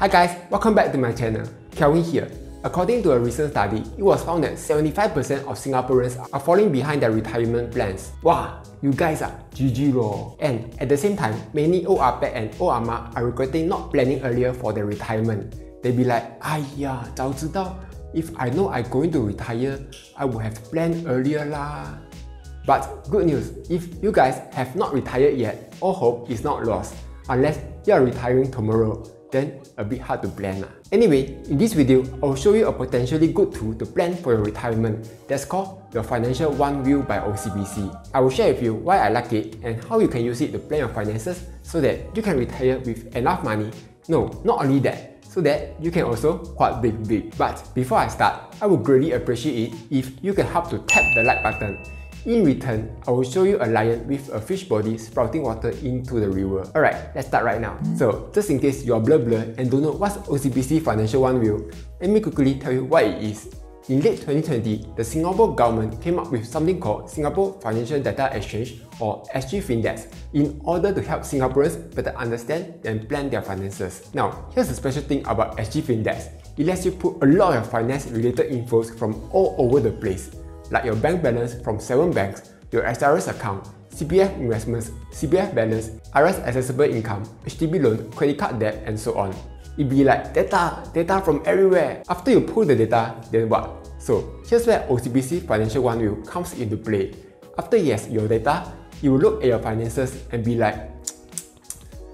Hi guys, welcome back to my channel. Kelvin here. According to a recent study, it was found that 75% of Singaporeans are falling behind their retirement plans. Wow, you guys are GG lor. And at the same time, many old Apek and old Ama are regretting not planning earlier for their retirement. They be like, "Aiya, 早知道, if I know I'm going to retire, I would have planned earlier lah." But good news, if you guys have not retired yet, all hope is not lost. Unless you are retiring tomorrow, then a bit hard to plan. Anyway, in this video, I will show you a potentially good tool to plan for your retirement that's called Your Financial OneView by OCBC. I will share with you why I like it and how you can use it to plan your finances so that you can retire with enough money. No, not only that, so that you can also quite big. But before I start, I would greatly appreciate it if you can help to tap the like button. In return, I will show you a lion with a fish body sprouting water into the river. Alright, let's start right now. So, just in case you're blur and don't know what's OCBC Financial OneView, let me quickly tell you what it is. In late 2020, the Singapore government came up with something called Singapore Financial Data Exchange or SGFindex in order to help Singaporeans better understand and plan their finances. Now, here's a special thing about SGFindex. It lets you put a lot of finance-related infos from all over the place, like your bank balance from 7 banks, your SRS account, CPF investments, CPF balance, IRAS assessable income, HDB loan, credit card debt, and so on. It'd be like data from everywhere. After you pull the data, then what? So here's where OCBC Financial OneView comes into play. After it has your data, you will look at your finances and be like,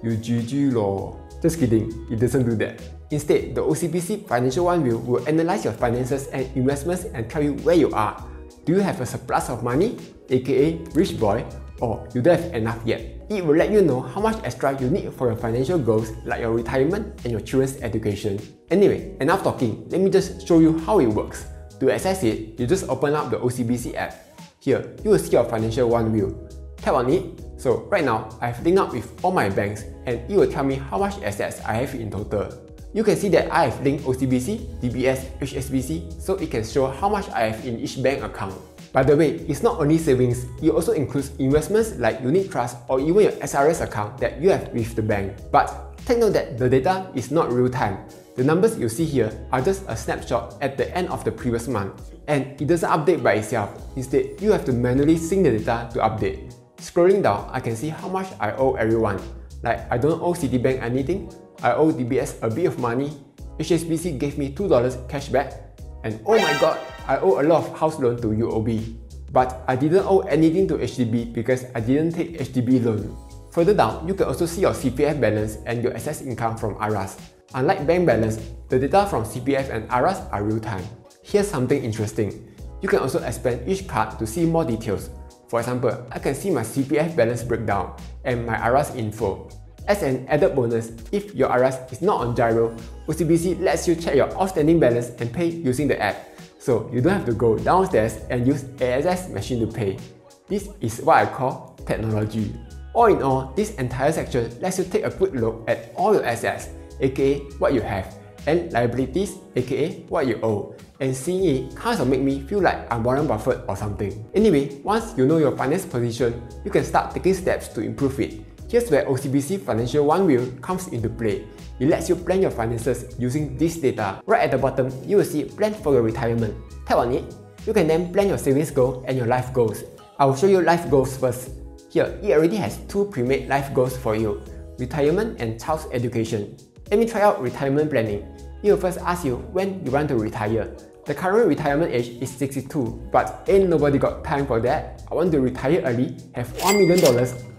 you GG lor. Just kidding, it doesn't do that. Instead, the OCBC Financial OneView will analyze your finances and investments and tell you where you are. Do you have a surplus of money, aka rich boy, or you don't have enough yet? It will let you know how much extra you need for your financial goals like your retirement and your children's education. Anyway, enough talking, let me just show you how it works. To access it, you just open up the OCBC app. Here, you will see your Financial OneView. Tap on it. So right now, I've linked up with all my banks and it will tell me how much assets I have in total. You can see that I have linked OCBC, DBS, HSBC, so it can show how much I have in each bank account. By the way, it's not only savings, it also includes investments like unit trust or even your SRS account that you have with the bank. But take note that the data is not real time. The numbers you see here are just a snapshot at the end of the previous month, and it doesn't update by itself. Instead, you have to manually sync the data to update. Scrolling down, I can see how much I owe everyone. Like, I don't owe Citibank anything, I owe DBS a bit of money, HSBC gave me $2 cashback, and oh my god, I owe a lot of house loan to UOB. But I didn't owe anything to HDB because I didn't take HDB loan. Further down, you can also see your CPF balance and your excess income from IRAS. Unlike bank balance, the data from CPF and IRAS are real-time. Here's something interesting. You can also expand each card to see more details. For example, I can see my CPF balance breakdown and my IRAS info. As an added bonus, if your IRAS is not on gyro, OCBC lets you check your outstanding balance and pay using the app. So you don't have to go downstairs and use AXS machine to pay. This is what I call technology. All in all, this entire section lets you take a quick look at all your assets, aka what you have, and liabilities, aka what you owe. And seeing it kind of make me feel like I'm Warren Buffett or something. Anyway, once you know your finance position, you can start taking steps to improve it. Here's where OCBC Financial OneView comes into play. It lets you plan your finances using this data. Right at the bottom, you will see Plan for your retirement. Tap on it. You can then plan your savings goal and your life goals. I will show you life goals first. Here, it already has two pre-made life goals for you: retirement and child's education. Let me try out retirement planning. It will first ask you when you want to retire. The current retirement age is 62, but ain't nobody got time for that. I want to retire early, have $1 million,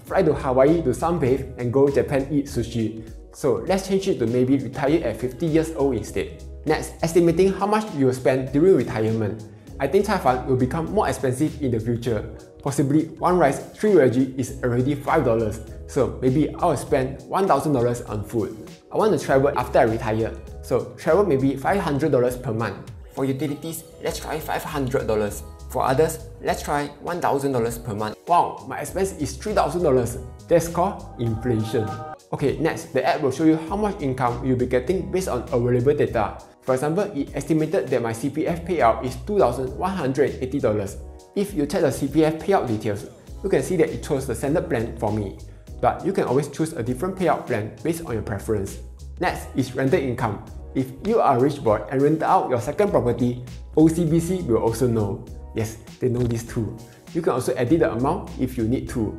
fly to Hawaii to sunbathe, and go Japan eat sushi. So let's change it to maybe retire at 50 years old instead. Next, estimating how much you will spend during retirement. I think Chai Fan will become more expensive in the future. Possibly one rice, 3 veggie is already $5. So maybe I will spend $1,000 on food. I want to travel after I retire. So travel maybe $500 per month. For utilities, let's try $500. For others, let's try $1,000 per month. Wow, my expense is $3,000. That's called inflation. Okay, next, the app will show you how much income you'll be getting based on available data. For example, it estimated that my CPF payout is $2,180. If you check the CPF payout details, you can see that it chose the standard plan for me. But you can always choose a different payout plan based on your preference. Next is rental income. If you are a rich boy and rent out your second property, OCBC will also know. Yes, they know this too. You can also edit the amount if you need to.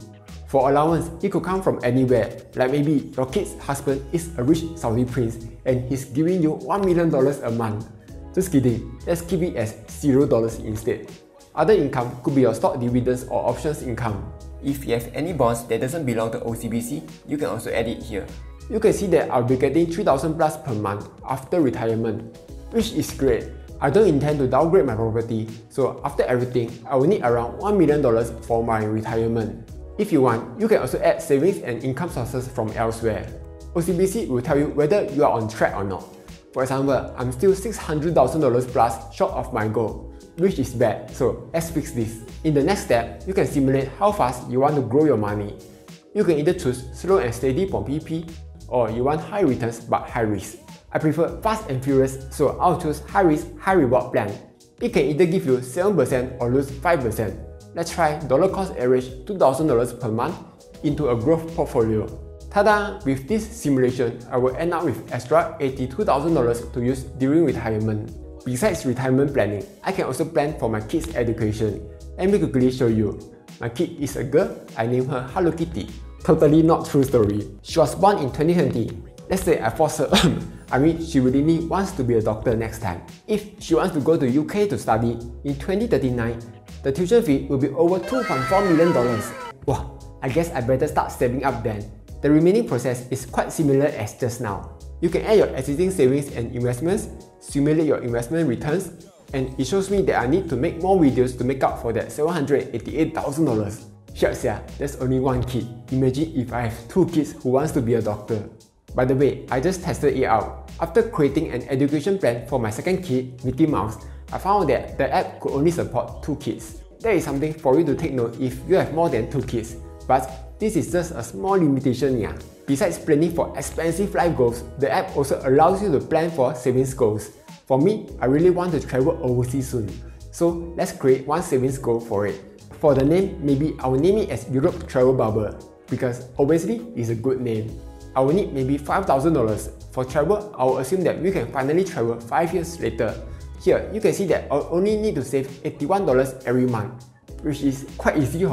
For allowance, it could come from anywhere, like maybe your kid's husband is a rich Saudi prince and he's giving you $1 million a month. Just kidding, let's keep it as $0 instead. Other income could be your stock dividends or options income. If you have any bonds that doesn't belong to OCBC, you can also add it here. You can see that I'll be getting $3,000 plus per month after retirement, which is great. I don't intend to downgrade my property, so after everything, I will need around $1 million for my retirement. If you want, you can also add savings and income sources from elsewhere. OCBC will tell you whether you are on track or not. For example, I'm still $600,000 plus short of my goal, which is bad, so let's fix this. In the next step, you can simulate how fast you want to grow your money. You can either choose slow and steady from PP, or you want high returns but high risk. I prefer fast and furious, so I'll choose high risk, high reward plan. It can either give you 7% or lose 5%. Let's try dollar cost average $2,000 per month into a growth portfolio. Tada! With this simulation, I will end up with extra $82,000 to use during retirement. Besides retirement planning, I can also plan for my kids' education. Let me quickly show you. My kid is a girl, I named her Hello Kitty. Totally not true story. She was born in 2020. Let's say I force her I mean, she really wants to be a doctor next time. If she wants to go to UK to study, in 2039, the tuition fee will be over $2.4 million. Wow, I guess I better start saving up then. The remaining process is quite similar as just now. You can add your existing savings and investments, simulate your investment returns, and it shows me that I need to make more videos to make up for that $788,000. Shucks yeah, there's only one kid. Imagine if I have two kids who wants to be a doctor. By the way, I just tested it out. After creating an education plan for my second kid, Mickey Mouse, I found that the app could only support 2 kids. That is something for you to take note if you have more than 2 kids. But this is just a small limitation yeah. Besides planning for expensive life goals, the app also allows you to plan for savings goals. For me, I really want to travel overseas soon. So let's create one savings goal for it. For the name, maybe I will name it as Europe Travel Bubble, because obviously it's a good name. I will need maybe $5,000. For travel, I will assume that we can finally travel 5 years later. Here, you can see that I'll only need to save $81 every month, which is quite easy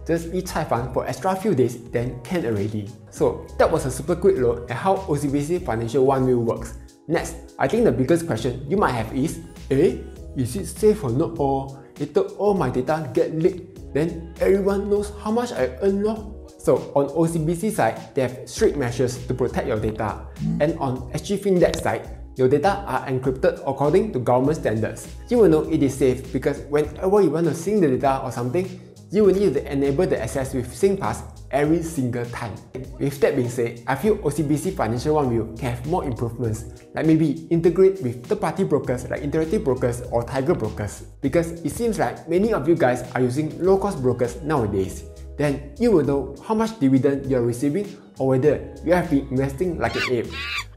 just eat cai fan for extra few days, then can already. So that was a super quick look at how OCBC Financial OneView works. Next, I think the biggest question you might have is, is it safe or not, or later all my data get leaked, then everyone knows how much I earn lor? So on OCBC side, they have strict measures to protect your data, and on SGFindex side, your data are encrypted according to government standards. You will know it is safe because whenever you want to sync the data or something, you will need to enable the access with SingPass every single time. With that being said, I feel OCBC Financial OneView can have more improvements, like maybe integrate with third-party brokers like Interactive Brokers or Tiger Brokers, because it seems like many of you guys are using low-cost brokers nowadays. Then you will know how much dividend you are receiving or whether you have been investing like an ape.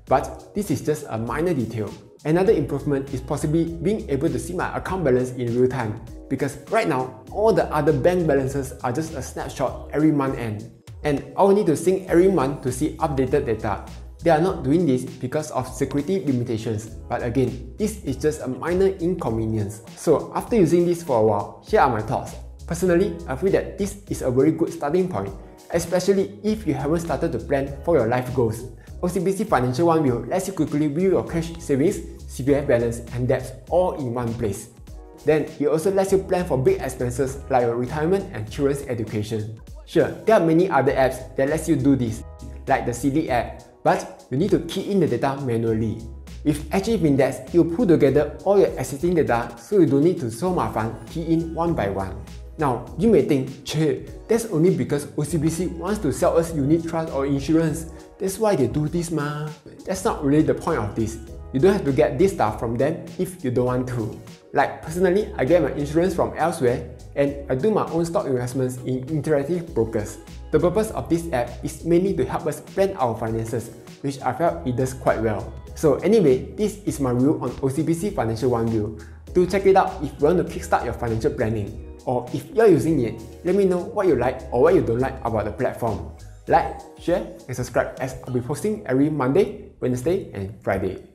But this is just a minor detail. Another improvement is possibly being able to see my account balance in real time, because right now, all the other bank balances are just a snapshot every month end. And I will need to sync every month to see updated data. They are not doing this because of security limitations, but again, this is just a minor inconvenience. So after using this for a while, here are my thoughts. Personally, I feel that this is a very good starting point, especially if you haven't started to plan for your life goals. OCBC Financial OneView lets you quickly view your cash savings, CPF balance, and debts all in one place. Then it also lets you plan for big expenses like your retirement and children's education. Sure, there are many other apps that lets you do this, like the CD app, but you need to key in the data manually. With SGFindex, you pull together all your existing data so you don't need to so mafan key in one by one. Now, you may think, che, that's only because OCBC wants to sell us unit trust or insurance. That's why they do this ma. That's not really the point of this. You don't have to get this stuff from them if you don't want to. Like personally, I get my insurance from elsewhere and I do my own stock investments in Interactive Brokers. The purpose of this app is mainly to help us plan our finances, which I felt it does quite well. So anyway, this is my review on OCBC Financial OneView. Do check it out if you want to kickstart your financial planning. Or if you're using it, let me know what you like or what you don't like about the platform. Like, share, and subscribe as I'll be posting every Monday, Wednesday and Friday.